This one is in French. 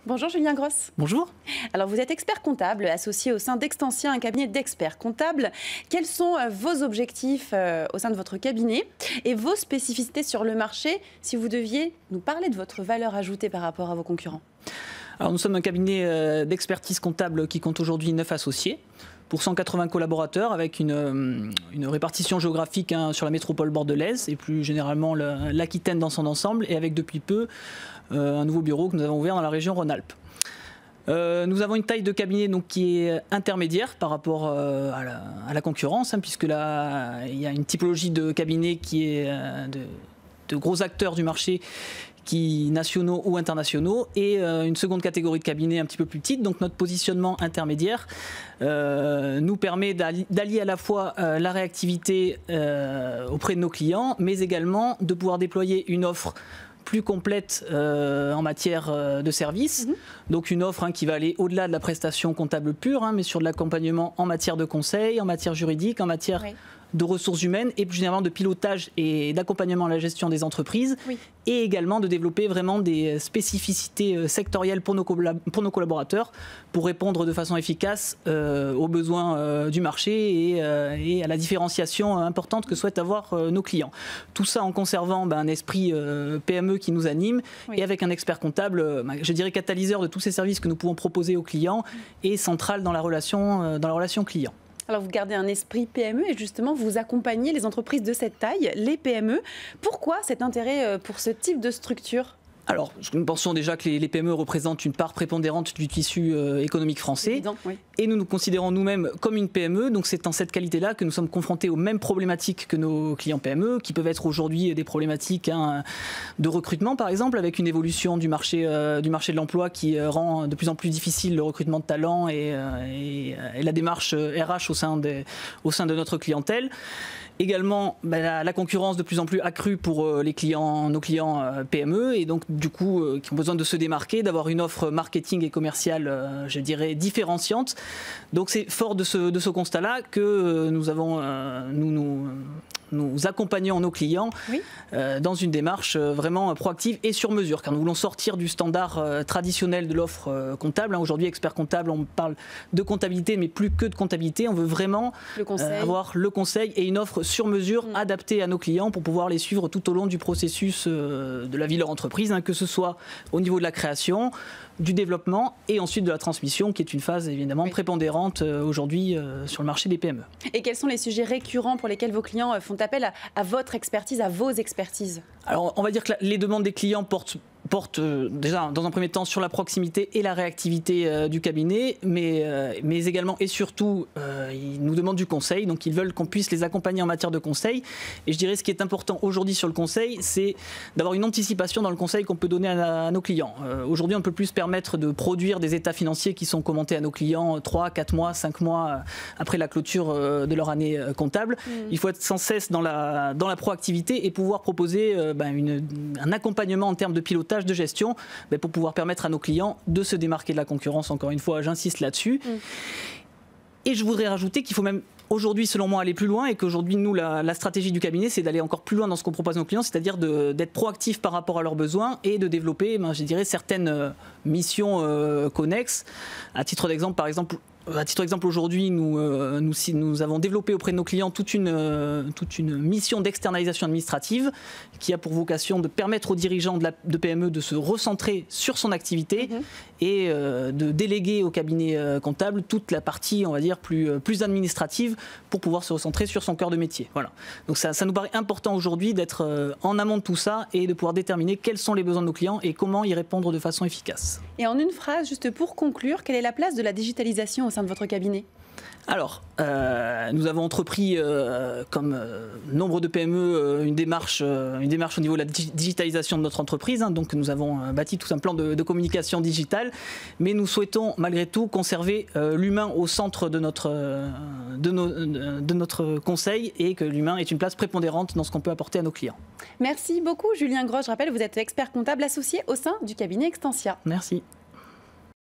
Bonjour Julien Gross. Bonjour. Alors vous êtes expert comptable associé au sein d'Extensia, un cabinet d'experts comptables. Quels sont vos objectifs au sein de votre cabinet et vos spécificités sur le marché si vous deviez nous parler de votre valeur ajoutée par rapport à vos concurrents? Alors nous sommes un cabinet d'expertise comptable qui compte aujourd'hui 9 associés pour 180 collaborateurs avec une répartition géographique sur la métropole bordelaise et plus généralement l'Aquitaine dans son ensemble, et avec depuis peu un nouveau bureau que nous avons ouvert dans la région Rhône-Alpes. Nous avons une taille de cabinet donc, qui est intermédiaire par rapport à la concurrence, puisque là il y a une typologie de cabinet qui est de gros acteurs du marché, nationaux ou internationaux, et une seconde catégorie de cabinets un petit peu plus petite. Donc notre positionnement intermédiaire nous permet d'allier à la fois la réactivité auprès de nos clients, mais également de pouvoir déployer une offre plus complète en matière de services. Donc une offre qui va aller au-delà de la prestation comptable pure, mais sur de l'accompagnement en matière de conseil, en matière juridique, en matière de ressources humaines et plus généralement de pilotage et d'accompagnement à la gestion des entreprises, et également de développer vraiment des spécificités sectorielles pour nos collaborateurs pour répondre de façon efficace aux besoins du marché et à la différenciation importante que souhaitent avoir nos clients. Tout ça en conservant un esprit PME qui nous anime, et avec un expert comptable, je dirais catalyseur de tous ces services que nous pouvons proposer aux clients et central dans la relation client. Alors vous gardez un esprit PME et justement vous accompagnez les entreprises de cette taille, les PME. Pourquoi cet intérêt pour ce type de structure ? Alors, nous pensons déjà que les PME représentent une part prépondérante du tissu économique français. Évident, oui. Et nous nous considérons nous-mêmes comme une PME. Donc c'est en cette qualité-là que nous sommes confrontés aux mêmes problématiques que nos clients PME, qui peuvent être aujourd'hui des problématiques de recrutement, par exemple, avec une évolution du marché de l'emploi qui rend de plus en plus difficile le recrutement de talents et la démarche RH au sein de notre clientèle. Également, la concurrence de plus en plus accrue pour nos clients PME, et donc du coup qui ont besoin de se démarquer, d'avoir une offre marketing et commerciale, je dirais, différenciante. Donc c'est fort de ce constat-là que nous accompagnons nos clients dans une démarche vraiment proactive et sur mesure, car nous voulons sortir du standard traditionnel de l'offre comptable. Aujourd'hui, expert comptable, on parle de comptabilité, mais plus que de comptabilité. On veut vraiment avoir le conseil et une offre sur mesure adaptée à nos clients pour pouvoir les suivre tout au long du processus de la vie de leur entreprise, que ce soit au niveau de la création, du développement et ensuite de la transmission, qui est une phase évidemment prépondérante aujourd'hui sur le marché des PME. Et quels sont les sujets récurrents pour lesquels vos clients font appel à votre expertise, à vos expertises? Alors on va dire que les demandes des clients portent déjà dans un premier temps sur la proximité et la réactivité du cabinet, mais également et surtout ils nous demandent du conseil, donc ils veulent qu'on puisse les accompagner en matière de conseil. Et je dirais ce qui est important aujourd'hui sur le conseil, c'est d'avoir une anticipation dans le conseil qu'on peut donner à nos clients. Aujourd'hui on ne peut plus se permettre de produire des états financiers qui sont commentés à nos clients 3, 4 mois, 5 mois après la clôture de leur année comptable. Il faut être sans cesse dans la proactivité et pouvoir proposer un accompagnement en termes de pilotage, de gestion, pour pouvoir permettre à nos clients de se démarquer de la concurrence. Encore une fois, j'insiste là-dessus. Et je voudrais rajouter qu'il faut même aujourd'hui, selon moi, aller plus loin, et qu'aujourd'hui, nous, la stratégie du cabinet, c'est d'aller encore plus loin dans ce qu'on propose à nos clients, c'est-à-dire d'être proactif par rapport à leurs besoins et de développer, je dirais, certaines missions connexes. À titre d'exemple, aujourd'hui, nous avons développé auprès de nos clients toute une mission d'externalisation administrative qui a pour vocation de permettre aux dirigeants de PME de se recentrer sur son activité et de déléguer au cabinet comptable toute la partie, on va dire, plus administrative pour pouvoir se recentrer sur son cœur de métier. Voilà. Donc ça nous paraît important aujourd'hui d'être en amont de tout ça et de pouvoir déterminer quels sont les besoins de nos clients et comment y répondre de façon efficace. Et en une phrase, juste pour conclure, quelle est la place de la digitalisation au sein de votre cabinet ? Alors, nous avons entrepris, comme nombre de PME, une démarche au niveau de la digitalisation de notre entreprise. Donc nous avons bâti tout un plan de communication digitale, mais nous souhaitons malgré tout conserver l'humain au centre de notre conseil, et que l'humain est une place prépondérante dans ce qu'on peut apporter à nos clients. Merci beaucoup Julien Gross. Je rappelle, vous êtes expert comptable associé au sein du cabinet Extensia. Merci.